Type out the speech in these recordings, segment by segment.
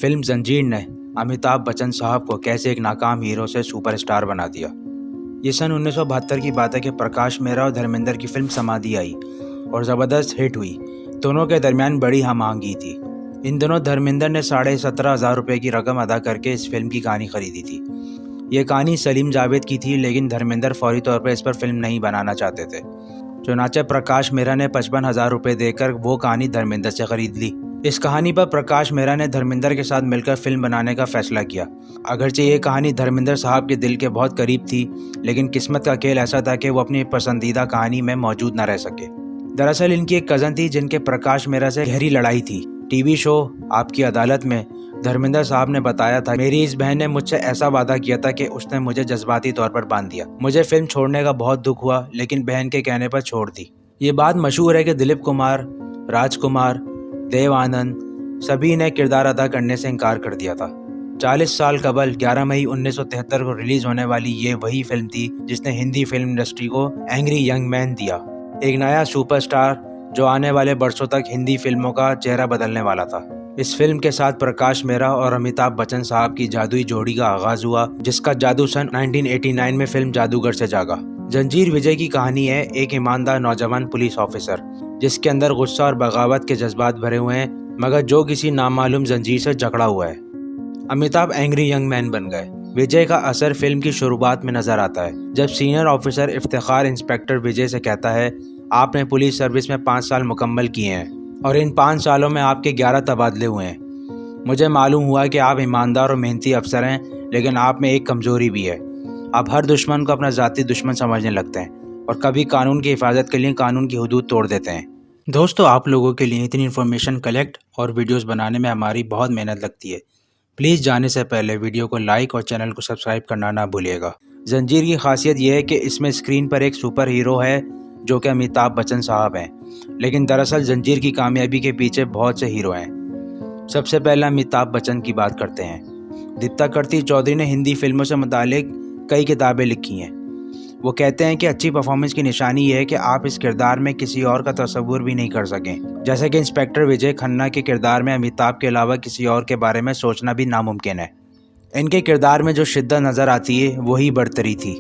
Film जंजीर ने अमिताभ बच्चन साहब को कैसे एक नाकाम हीरो से सुपरस्टार बना दिया। ये सन 1972 की बात है कि प्रकाश मेहरा और धर्मेंद्र की फिल्म समाधि आई और ज़बरदस्त हिट हुई। दोनों के दरमियान बड़ी हम-आहंगी थी। इन दिनों धर्मेंद्र ने 17,500 रुपये की रकम अदा करके इस फिल्म की कहानी खरीदी थी। ये कहानी सलीम जावेद की थी, लेकिन धर्मेंद्र फौरी तौर पर इस पर फिल्म नहीं बनाना चाहते थे। चुनांचे प्रकाश मेहरा ने 55,000 रुपये देकर वो कहानी धर्मेंद्र से खरीद ली। इस कहानी पर प्रकाश मेहरा ने धर्मेंद्र के साथ मिलकर फिल्म बनाने का फैसला किया। अगरचे ये कहानी धर्मेंद्र साहब के दिल के बहुत करीब थी, लेकिन किस्मत का खेल ऐसा था कि वो अपनी पसंदीदा कहानी में मौजूद न रह सके। दरअसल इनकी एक कज़न थी जिनके प्रकाश मेहरा से गहरी लड़ाई थी। टीवी शो आपकी अदालत में धर्मेंद्र साहब ने बताया था, मेरी इस बहन ने मुझसे ऐसा वादा किया था कि उसने मुझे जज्बाती तौर पर बांध दिया। मुझे फिल्म छोड़ने का बहुत दुख हुआ, लेकिन बहन के कहने पर छोड़ दी। ये बात मशहूर है कि दिलीप कुमार, राजकुमार, देव आनंद सभी ने किरदार अदा करने से इनकार कर दिया था। 40 साल कबल 11 मई 1973 को रिलीज होने वाली ये वही फिल्म थी जिसने हिंदी फिल्म इंडस्ट्री को एंग्री यंग मैन दिया, एक नया सुपरस्टार जो आने वाले बरसों तक हिंदी फिल्मों का चेहरा बदलने वाला था। इस फिल्म के साथ प्रकाश मेहरा और अमिताभ बच्चन साहब की जादुई जोड़ी का आगाज हुआ, जिसका जादू सन 1989 में फिल्म जादूगर से जागा। जंजीर विजय की कहानी है एक ईमानदार नौजवान पुलिस ऑफिसर जिसके अंदर गुस्सा और बगावत के जज्बात भरे हुए हैं, मगर जो किसी नामालूम जंजीर से जकड़ा हुआ है। अमिताभ एंग्री यंग मैन बन गए। विजय का असर फिल्म की शुरुआत में नजर आता है, जब सीनियर ऑफिसर इफ्तिखार इंस्पेक्टर विजय से कहता है, आपने पुलिस सर्विस में 5 साल मुकम्मल किए हैं और इन 5 सालों में आपके 11 तबादले हुए हैं। मुझे मालूम हुआ कि आप ईमानदार और मेहनती अफसर हैं, लेकिन आप में एक कमजोरी भी है। आप हर दुश्मन को अपना ज़ाती दुश्मन समझने लगते हैं और कभी कानून की हिफाजत के लिए कानून की हदूद तोड़ देते हैं। दोस्तों, आप लोगों के लिए इतनी इन्फॉर्मेशन कलेक्ट और वीडियोस बनाने में हमारी बहुत मेहनत लगती है। प्लीज़ जाने से पहले वीडियो को लाइक और चैनल को सब्सक्राइब करना ना भूलिएगा। जंजीर की खासियत यह है कि इसमें स्क्रीन पर एक सुपर हीरो है जो कि अमिताभ बच्चन साहब हैं, लेकिन दरअसल जंजीर की कामयाबी के पीछे बहुत से हीरो हैं। सबसे पहले अमिताभ बच्चन की बात करते हैं। दीप्ता कर्ती चौधरी ने हिंदी फिल्मों से मुतालिक कई किताबें लिखी हैं। वो कहते हैं कि अच्छी परफॉर्मेंस की निशानी ये है कि आप इस किरदार में किसी और का तस्वुर भी नहीं कर सकें। जैसे कि इंस्पेक्टर विजय खन्ना के किरदार में अमिताभ के अलावा किसी और के बारे में सोचना भी नामुमकिन है। इनके किरदार में जो शिद्दत नज़र आती है वही बरतरी थी।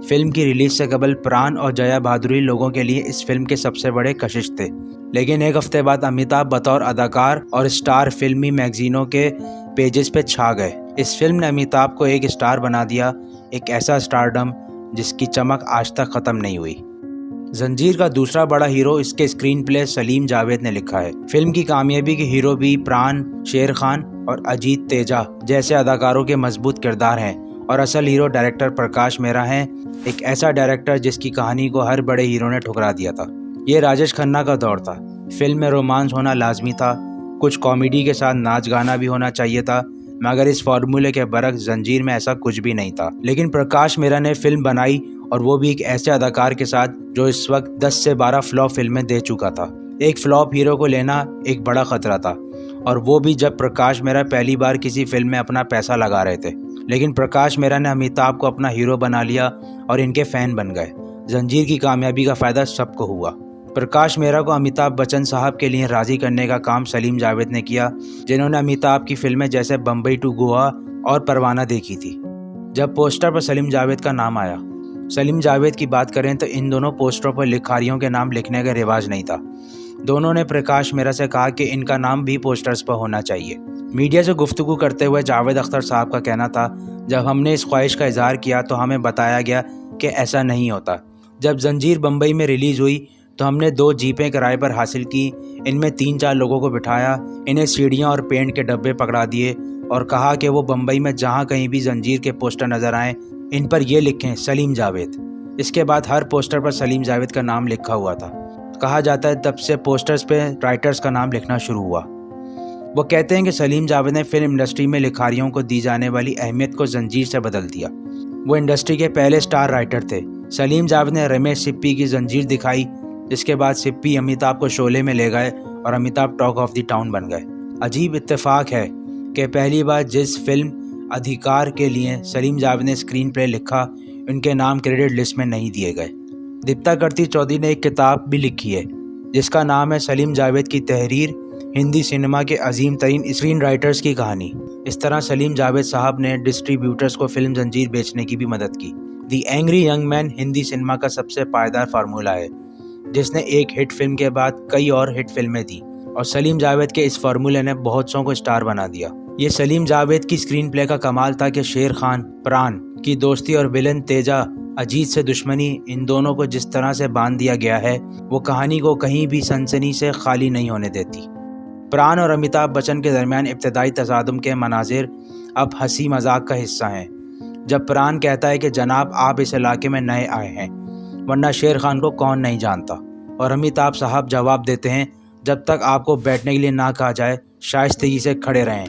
फिल्म की रिलीज से कबल प्राण और जया भादुरी लोगों के लिए इस फिल्म के सबसे बड़े कशिश थे, लेकिन एक हफ्ते बाद अमिताभ बतौर अदाकार और स्टार फिल्मी मैगजीनों के पेजेस पे छा गए। इस फिल्म ने अमिताभ को एक स्टार बना दिया, एक ऐसा स्टारडम जिसकी चमक आज तक खत्म नहीं हुई। जंजीर का दूसरा बड़ा हीरो इसके स्क्रीन प्ले सलीम जावेद ने लिखा है। फिल्म की कामयाबी के हीरो भी प्राण, शेर खान और अजीत तेजा जैसे अदाकारों के मजबूत किरदार हैं और असल हीरो डायरेक्टर प्रकाश मेहरा हैं, एक ऐसा डायरेक्टर जिसकी कहानी को हर बड़े हीरो ने ठुकरा दिया था। ये राजेश खन्ना का दौर था। फिल्म में रोमांस होना लाजमी था, कुछ कॉमेडी के साथ नाच गाना भी होना चाहिए था, मगर इस फार्मूले के बरक्स जंजीर में ऐसा कुछ भी नहीं था। लेकिन प्रकाश मेहरा ने फिल्म बनाई, और वो भी एक ऐसे अदाकार के साथ जो इस वक्त 10 से 12 फ्लॉप फिल्में दे चुका था। एक फ्लॉप हीरो को लेना एक बड़ा खतरा था, और वो भी जब प्रकाश मेहरा पहली बार किसी फिल्म में अपना पैसा लगा रहे थे। लेकिन प्रकाश मेहरा ने अमिताभ को अपना हीरो बना लिया और इनके फैन बन गए। जंजीर की कामयाबी का फ़ायदा सबको हुआ। प्रकाश मेहरा को अमिताभ बच्चन साहब के लिए राज़ी करने का काम सलीम जावेद ने किया, जिन्होंने अमिताभ की फिल्में जैसे बम्बई टू गोवा और परवाना देखी थी। जब पोस्टर पर सलीम जावेद का नाम आया, सलीम जावेद की बात करें तो इन दोनों पोस्टरों पर लिखारियों के नाम लिखने का रिवाज नहीं था। दोनों ने प्रकाश मेहरा से कहा कि इनका नाम भी पोस्टर्स पर होना चाहिए। मीडिया से गुफ्तगू करते हुए जावेद अख्तर साहब का कहना था, जब हमने इस ख्वाहिश का इजहार किया तो हमें बताया गया कि ऐसा नहीं होता। जब जंजीर बम्बई में रिलीज़ हुई तो हमने 2 जीपें किराए पर हासिल की, इनमें 3-4 लोगों को बिठाया, इन्हें सीढ़ियाँ और पेंट के डब्बे पकड़ा दिए और कहा कि वो बम्बई में जहाँ कहीं भी जंजीर के पोस्टर नज़र आएँ, इन पर ये लिखें सलीम जावेद। इसके बाद हर पोस्टर पर सलीम जावेद का नाम लिखा हुआ था। कहा जाता है तब से पोस्टर्स पे राइटर्स का नाम लिखना शुरू हुआ। वो कहते हैं कि सलीम जावेद ने फिल्म इंडस्ट्री में लिखारियों को दी जाने वाली अहमियत को जंजीर से बदल दिया। वो इंडस्ट्री के पहले स्टार राइटर थे। सलीम जावेद ने रमेश सिप्पी की जंजीर दिखाई, जिसके बाद सिप्पी अमिताभ को शोले में ले गए और Amitabh talk of the town बन गए। अजीब इत्तेफाक है कि पहली बार जिस फिल्म अधिकार के लिए सलीम जावेद ने स्क्रीन प्ले लिखा, उनके नाम क्रेडिट लिस्ट में नहीं दिए गए। दीप्ता कर्ती चौधरी ने एक किताब भी लिखी है जिसका नाम है सलीम जावेद की तहरीर, हिंदी सिनेमा के अजीम तरीन स्क्रीन राइटर्स की कहानी। इस तरह सलीम जावेद साहब ने डिस्ट्रीब्यूटर्स को फिल्म जंजीर बेचने की भी मदद की। The angry young man Hindi cinema का सबसे पायदार फार्मूला है, जिसने एक हिट फिल्म के बाद कई और हिट फिल्में दी, और सलीम जावेद के इस फार्मूले ने बहुत सौ को स्टार बना दिया। ये सलीम जावेद की स्क्रीन प्ले का कमाल था कि शेर खान, प्राण की दोस्ती और विलन तेजा, अजीत से दुश्मनी, इन दोनों को जिस तरह से बांध दिया गया है वो कहानी को कहीं भी सनसनी से खाली नहीं होने देती। प्राण और अमिताभ बच्चन के दरमियान इब्तदाई तसादुम के मनाजिर अब हंसी मजाक का हिस्सा हैं। जब प्राण कहता है कि जनाब आप इस इलाके में नए आए हैं, वरना शेर खान को कौन नहीं जानता, और अमिताभ साहब जवाब देते हैं जब तक आपको बैठने के लिए ना कहा जाए शाइस्तगी से खड़े रहें,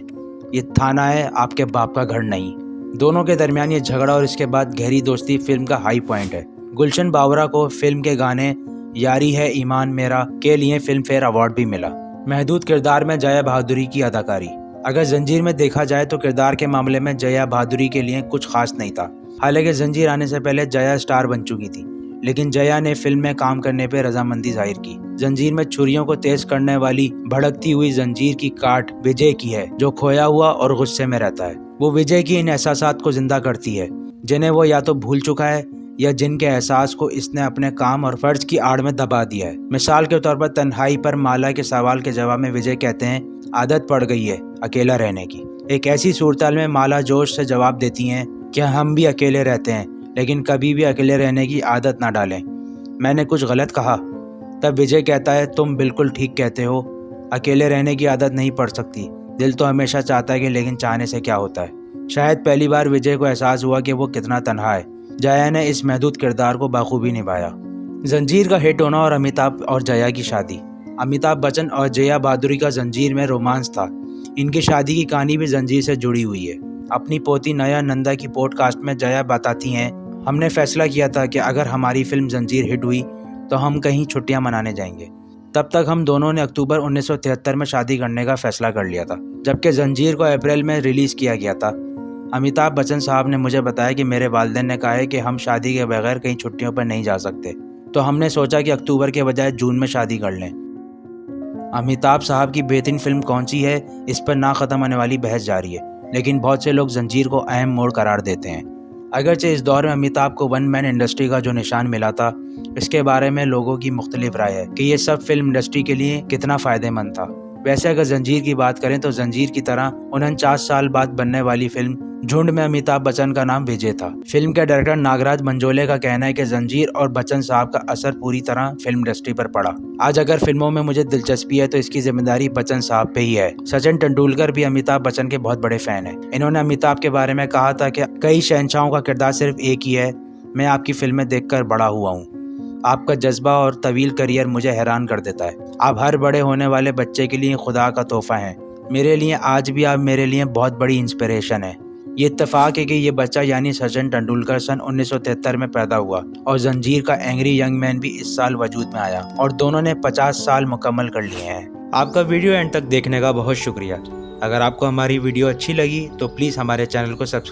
ये थाना है आपके बाप का घर नहीं। दोनों के दरमियान ये झगड़ा और इसके बाद गहरी दोस्ती फिल्म का हाई पॉइंट है। गुलशन बावरा को फिल्म के गाने यारी है ईमान मेरा के लिए फिल्म फेयर अवार्ड भी मिला। महदूद किरदार में जया बहादुरी की अदाकारी। अगर जंजीर में देखा जाए तो किरदार के मामले में जया बहादुरी के लिए कुछ खास नहीं था। हालांकि जंजीर आने से पहले जया स्टार बन चुकी थी, लेकिन जया ने फिल्म में काम करने पर रजामंदी जाहिर की। जंजीर में छुरियों को तेज करने वाली भड़कती हुई जंजीर की काट विजय की है, जो खोया हुआ और गुस्से में रहता है। वो विजय की इन एहसासात को जिंदा करती है जिन्हें वो या तो भूल चुका है या जिनके एहसास को इसने अपने काम और फर्ज की आड़ में दबा दिया है। मिसाल के तौर पर तन्हाई पर माला के सवाल के जवाब में विजय कहते हैं, आदत पड़ गई है अकेला रहने की। एक ऐसी सूरताल में माला जोश से जवाब देती हैं कि हम भी अकेले रहते हैं, लेकिन कभी भी अकेले रहने की आदत ना डालें। मैंने कुछ गलत कहा? तब विजय कहता है, तुम बिल्कुल ठीक कहते हो, अकेले रहने की आदत नहीं पड़ सकती। दिल तो हमेशा चाहता है कि, लेकिन चाहने से क्या होता है। शायद पहली बार विजय को एहसास हुआ कि वो कितना तन्हा है। जया ने इस महदूद किरदार को बाखूबी निभाया। जंजीर का हिट होना और अमिताभ और जया की शादी। अमिताभ बच्चन और जया बहादुरी का जंजीर में रोमांस था। इनकी शादी की कहानी भी जंजीर से जुड़ी हुई है। अपनी पोती नया नंदा की पॉडकास्ट में जया बताती हैं, हमने फैसला किया था कि अगर हमारी फिल्म जंजीर हिट हुई तो हम कहीं छुट्टियां मनाने जाएंगे। तब तक हम दोनों ने अक्टूबर 1973 में शादी करने का फैसला कर लिया था, जबकि जंजीर को अप्रैल में रिलीज किया गया था। अमिताभ बच्चन साहब ने मुझे बताया कि मेरे वालिदैन ने कहा है कि हम शादी के बगैर कहीं छुट्टियों पर नहीं जा सकते, तो हमने सोचा कि अक्टूबर के बजाय जून में शादी कर लें। अमिताभ साहब की बेहतरीन फिल्म कौन सी है, इस पर ना ख़त्म होने वाली बहस जारी है, लेकिन बहुत से लोग जंजीर को अहम मोड़ करार देते हैं। अगरचे इस दौर में अमिताभ को वन मैन इंडस्ट्री का जो निशान मिला था, इसके बारे में लोगों की मुख्तलिफ राय है कि ये सब फिल्म इंडस्ट्री के लिए कितना फ़ायदेमंद था। वैसे अगर जंजीर की बात करें तो जंजीर की तरह 49 साल बाद बनने वाली फिल्म झुंड में अमिताभ बच्चन का नाम विजय था। फिल्म के डायरेक्टर नागराज मंजोले का कहना है कि जंजीर और बच्चन साहब का असर पूरी तरह फिल्म इंडस्ट्री पर पड़ा। आज अगर फिल्मों में मुझे दिलचस्पी है तो इसकी जिम्मेदारी बच्चन साहब पे ही है। सचिन तेंदुलकर भी अमिताभ बच्चन के बहुत बड़े फैन हैं। इन्होंने अमिताभ के बारे में कहा था कि कई शहंशाहों का किरदार सिर्फ एक ही है, मैं आपकी फिल्में देखकर बड़ा हुआ हूँ। आपका जज्बा और तवील करियर मुझे हैरान कर देता है। आप हर बड़े होने वाले बच्चे के लिए खुदा का तोहफा हैं। मेरे लिए आज भी आप मेरे लिए बहुत बड़ी इंस्पिरेशन है। ये इत्तेफाक है कि ये बच्चा यानी सचिन तेंदुलकर सन 1973 में पैदा हुआ और जंजीर का एंग्री यंग मैन भी इस साल वजूद में आया और दोनों ने 50 साल मुकम्मल कर लिए हैं। आपका वीडियो एंड तक देखने का बहुत शुक्रिया। अगर आपको हमारी वीडियो अच्छी लगी तो प्लीज़ हमारे चैनल को सब्सक्राइब